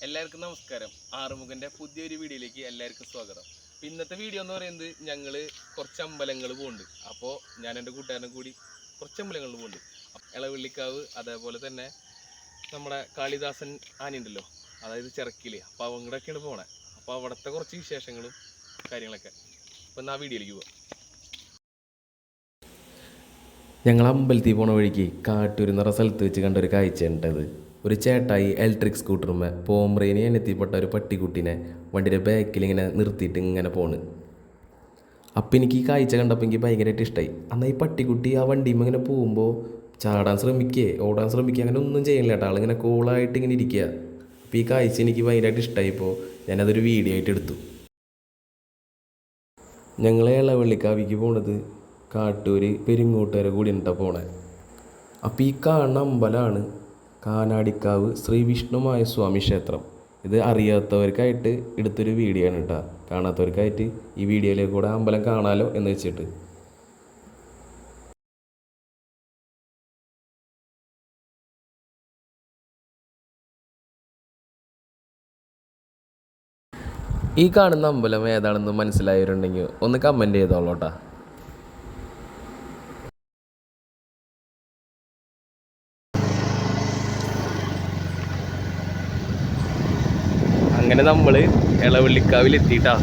എല്ലാവർക്കും നമസ്കാരം. ആറുമുഖൻ്റെ പുതിയൊരു വീഡിയോയിലേക്ക് എല്ലാവർക്കും സ്വാഗതം. ഇന്നത്തെ വീഡിയോ എന്ന് പറയുന്നത് ഞങ്ങൾ കുറച്ച് അമ്പലങ്ങൾ പോകുന്നുണ്ട്. അപ്പോൾ ഞാൻ എൻ്റെ കൂട്ടുകാരനെ കൂടി കുറച്ച് അമ്പലങ്ങളിൽ പോകുന്നുണ്ട്. ഇളവള്ളിക്കാവ്, അതേപോലെ തന്നെ നമ്മുടെ കാളിദാസൻ ആനയുണ്ടല്ലോ, അതായത് ചിറക്കിൽ. അപ്പോൾ അങ്ങോട്ടൊക്കെയാണ് പോണേ. അപ്പോൾ അവിടുത്തെ കുറച്ച് വിശേഷങ്ങളും കാര്യങ്ങളൊക്കെ അപ്പോൾ ആ വീഡിയോയിലേക്ക് പോവാം. ഞങ്ങൾ അമ്പലത്തിൽ പോണ വഴിക്ക് കാട്ടൂർ എന്ന സ്ഥലത്ത് വെച്ച് കണ്ടൊരു കാഴ്ച ഉണ്ടത്. ഒരു ചേട്ടായി ഇലക്ട്രിക് സ്കൂട്ടറുമ്മ പോംറേനെ എത്തിപ്പെട്ട ഒരു പട്ടിക്കുട്ടീനെ വണ്ടിയുടെ ബാക്കിൽ ഇങ്ങനെ നിർത്തിയിട്ട് ഇങ്ങനെ പോണ്. അപ്പം എനിക്ക് ഈ കാഴ്ച കണ്ടപ്പോൾ എനിക്ക് ഭയങ്കരമായിട്ട് ഇഷ്ടമായി. എന്നാൽ ഈ പട്ടിക്കുട്ടി ആ വണ്ടിയുമ്പോൾ ഇങ്ങനെ പോകുമ്പോൾ ചാടാൻ ശ്രമിക്കുക, ഓടാൻ ശ്രമിക്കുക, അങ്ങനെ ഒന്നും ചെയ്യില്ല കേട്ടോ. ആളിങ്ങനെ കൂളായിട്ട് ഇങ്ങനെ ഇരിക്കുക. അപ്പോൾ ഈ കാഴ്ച എനിക്ക് ഭയങ്കരമായിട്ട് ഇഷ്ടമായിപ്പോൾ ഞാനതൊരു വീഡിയോ ആയിട്ട് എടുത്തു. ഞങ്ങൾ ഇളവള്ളിക്കാവിക്ക് പോണത് കാട്ടൂർ പെരിങ്ങോട്ടുകാരെ കൂടി ഉണ്ടാ പോണേ. അപ്പോൾ ഈ കാണുന്ന അമ്പലമാണ് കാനാടിക്കാവ് ശ്രീ വിഷ്ണുമായ സ്വാമി ക്ഷേത്രം. ഇത് അറിയാത്തവർക്കായിട്ട് എടുത്തൊരു വീഡിയോ ആണ് കേട്ടോ. കാണാത്തവർക്കായിട്ട് ഈ വീഡിയോയിലേക്ക് കൂടെ അമ്പലം കാണാലോ എന്ന് വെച്ചിട്ട്. ഈ കാണുന്ന അമ്പലം ഏതാണെന്ന് മനസ്സിലായവരുണ്ടെങ്കിൽ ഒന്ന് കമൻറ്റ് ചെയ്തോളൂ കേട്ടോ. അങ്ങനെ നമ്മൾ ഇളവള്ളിക്കാവിലെത്തിയിട്ടാ.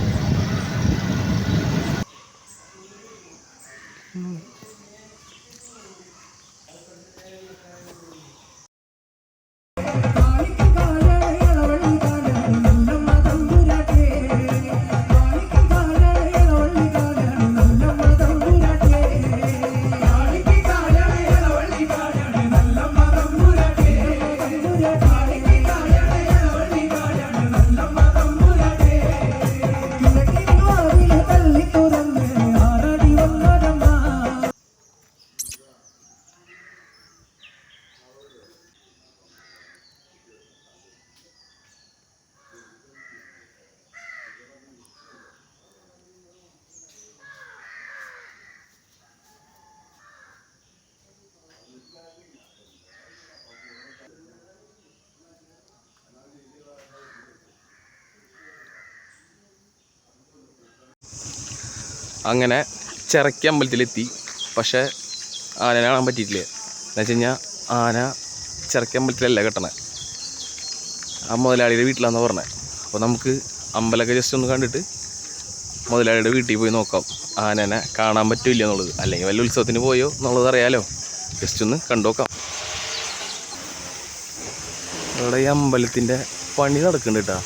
അങ്ങനെ ചിറക്കി അമ്പലത്തിലെത്തി. പക്ഷേ ആനനെ കാണാൻ പറ്റിയിട്ടില്ല. എന്ന് വെച്ച് കഴിഞ്ഞാൽ ആന ചിറക്കി അമ്പലത്തിലല്ല കെട്ടണേ, ആ മുതലാളിയുടെ വീട്ടിലാണെന്ന് പറഞ്ഞത്. അപ്പോൾ നമുക്ക് അമ്പലമൊക്കെ ജസ്റ്റ് ഒന്ന് കണ്ടിട്ട് മുതലാളിയുടെ വീട്ടിൽ പോയി നോക്കാം ആനനെ കാണാൻ പറ്റില്ല എന്നുള്ളത്. അല്ലെങ്കിൽ വല്ല ഉത്സവത്തിന് പോയോ എന്നുള്ളത് അറിയാലോ. ജസ്റ്റ് ഒന്ന് കണ്ടു നോക്കാം. ഇവിടെ ഈ അമ്പലത്തിൻ്റെ പണി നടക്കുന്നുണ്ട് കേട്ടോ.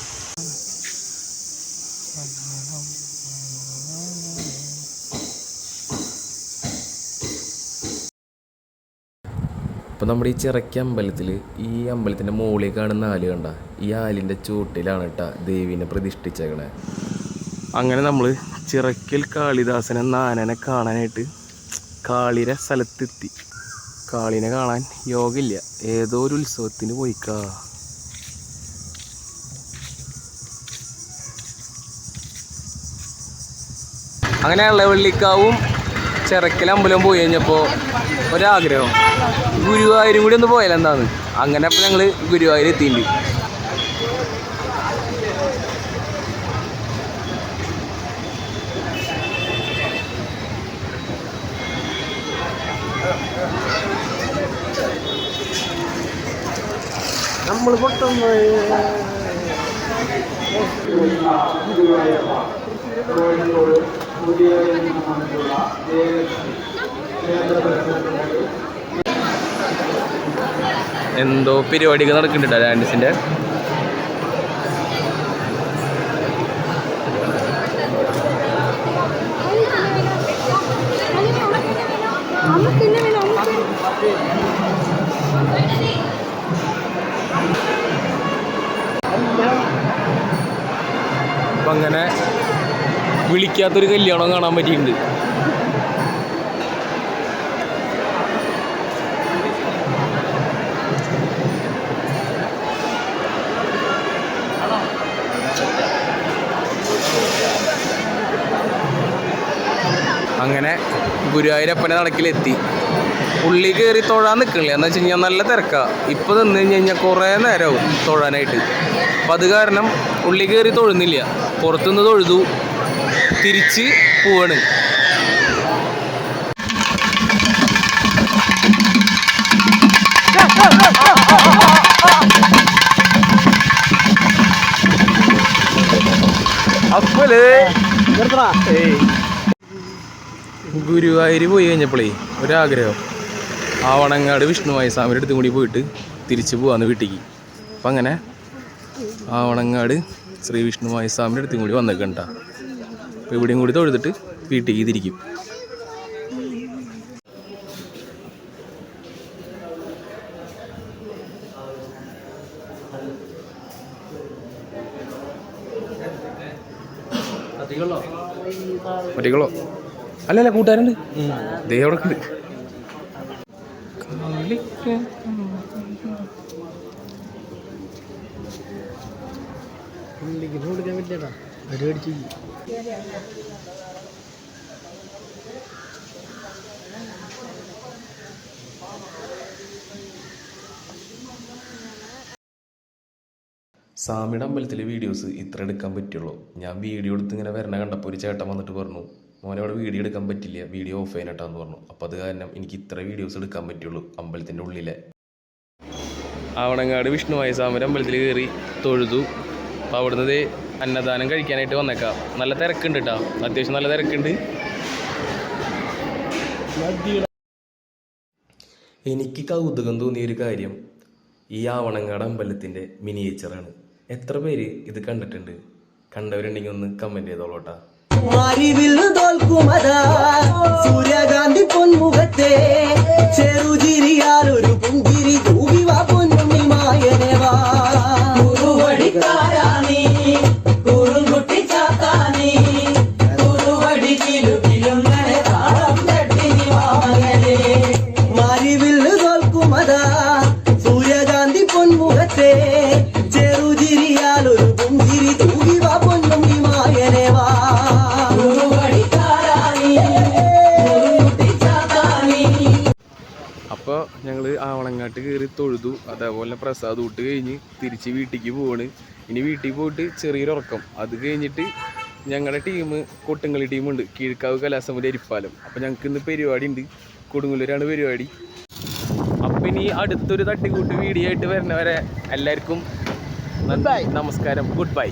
അപ്പോൾ നമ്മുടെ ഈ ചിറക്കി അമ്പലത്തിൽ ഈ അമ്പലത്തിൻ്റെ മുകളിൽ കാണുന്ന ആല് കണ്ട, ഈ ആലിൻ്റെ ചൂട്ടിലാണ് കേട്ടോ ദേവീനെ പ്രതിഷ്ഠിച്ചേക്കണേ. അങ്ങനെ നമ്മൾ ചിറക്കൽ കാളിദാസൻ എന്ന ആനനെ കാണാനായിട്ട് കാളിയുടെ സ്ഥലത്തെത്തി. കാളിനെ കാണാൻ യോഗമില്ല, ഏതോ ഒരു ഉത്സവത്തിന് പോയിക്കാ. അങ്ങനെ ഇളവള്ളിക്കാവും ചിറക്കൽ അമ്പലം പോയി കഴിഞ്ഞപ്പോൾ ഒരാഗ്രഹം, ഗുരുവായൂരും കൂടി ഒന്ന് പോയാലോ എന്താന്ന്. അങ്ങനെ അപ്പോൾ ഞങ്ങൾ ഗുരുവായൂർ എത്തിയിട്ടുണ്ട്. നമ്മൾ പൊട്ടുന്ന എന്തോ പരിപാടികൾ നടക്കുന്നുണ്ട് ഡാൻസിൻ്റെ. അപ്പം അങ്ങനെ വിളിക്കാത്തൊരു കല്യാണം കാണാൻ പറ്റിയിട്ടുണ്ട്. അങ്ങനെ ഗുരുവായൂരപ്പൻ്റെ നടക്കിലെത്തി. ഉള്ളി കയറി തൊഴാൻ നിൽക്കണില്ല എന്ന് വെച്ച് കഴിഞ്ഞാൽ നല്ല തിരക്കാണ്. ഇപ്പോൾ നിന്ന് കഴിഞ്ഞ് കഴിഞ്ഞാൽ കുറേ നേരമാവും തൊഴാനായിട്ട്. അപ്പം അത് കാരണം ഉള്ളി കയറി തൊഴുന്നില്ല, പുറത്തുനിന്ന് തൊഴുതു തിരിച്ച് പോവാണ്. ഗുരുവായൂർ പോയി കഴിഞ്ഞപ്പോഴേ ഒരാഗ്രഹം ആവണങ്ങാട് വിഷ്ണുവായ സ്വാമിയുടെ അടുത്തും കൂടി പോയിട്ട് തിരിച്ചു പോവാന്ന് വീട്ടിലേക്ക്. അപ്പം അങ്ങനെ ആവണങ്ങാട് ശ്രീ വിഷ്ണുവായ സ്വാമിയുടെ അടുത്തും കൂടി വന്നേക്കണ്ട. അപ്പോൾ ഇവിടെയും കൂടി തൊഴുതിട്ട് വീട്ടിലേക്ക് തിരിക്കും. മറ്റേകളോ അല്ലല്ല കൂട്ടുകാരുണ്ട്, ദേ അവിടെ ഉണ്ട്. സ്വാമിയുടെ അമ്പലത്തിലെ വീഡിയോസ് ഇത്ര എടുക്കാൻ പറ്റുള്ളൂ. ഞാൻ വീഡിയോ എടുത്ത് ഇങ്ങനെ വരണ കണ്ടപ്പോൾ ഒരു ചേട്ടൻ വന്നിട്ട് പറഞ്ഞു, മോനെ അവിടെ വീഡിയോ എടുക്കാൻ പറ്റില്ല, വീഡിയോ ഓഫ് ചെയ്യാനായിട്ടാന്ന് പറഞ്ഞു. അപ്പോൾ അത് കാരണം എനിക്ക് ഇത്ര വീഡിയോസ് എടുക്കാൻ പറ്റുള്ളൂ അമ്പലത്തിൻ്റെ ഉള്ളിലെ. ആവണങ്ങാട് വിഷ്ണുവായ സ്വാമിയുടെ അമ്പലത്തിൽ കയറി തൊഴുതു. അപ്പോൾ അവിടുന്ന് അന്നദാനം കഴിക്കാനായിട്ട് വന്നേക്കാം. നല്ല തിരക്കുണ്ട് കേട്ടോ, അത്യാവശ്യം നല്ല തിരക്കുണ്ട്. എനിക്ക് കൗതുകം തോന്നിയൊരു കാര്യം ഈ ആവണങ്ങാട് അമ്പലത്തിൻ്റെ മിനിയേച്ചറാണ്. എത്ര പേര് ഇത് കണ്ടിട്ടുണ്ട്? കണ്ടവരുണ്ടെങ്കിൽ ഒന്ന് കമൻറ്റ് ചെയ്തോളൂട്ടാ. സൂര്യകാന്തി പൊന്മുഖത്തെ ചെറുചിരിയാലൊരു പുഞ്ചിരി തൂകിവാ പൊന്നുണ്ണി മായനവാ. കുറുവടിക്കാരാണി കുറുകുട്ടി ചാത്താനി കുറുവടി കിലുകിലുങ്ങനെ താളം തട്ടിനി വാങ്ങലേ. മാരിവില്ല് തോൽക്കുമതാ സൂര്യകാന്തി പൊന്മുഖത്തെ ചെറുചിരിയാലൊരു പുഞ്ചിരി തൂകിവാ പൊന്നുണ്ണി മായനവാ. അപ്പോൾ ഞങ്ങൾ ആവണങ്ങാട്ട് കയറി തൊഴുതു, അതേപോലെ പ്രസാദം ഊട്ട് കഴിഞ്ഞ് തിരിച്ച് വീട്ടിലേക്ക് പോവാണ്. ഇനി വീട്ടിൽ പോയിട്ട് ചെറിയൊരു ഉറക്കം. അത് കഴിഞ്ഞിട്ട് ഞങ്ങളുടെ ടീം കൊട്ടുങ്ങളി ടീമുണ്ട്, കീഴ്ക്കാവ് കലാസമിതി അരിപ്പാലം. അപ്പോൾ ഞങ്ങൾക്ക് ഇന്ന് പരിപാടി ഉണ്ട്, കൊടുങ്ങല്ലൂരാണ് പരിപാടി. അപ്പം ഇനി അടുത്തൊരു തട്ടിക്കൂട്ട് വീഡിയോ ആയിട്ട് വരുന്നവരെ എല്ലാവർക്കും നമസ്കാരം, ഗുഡ് ബൈ.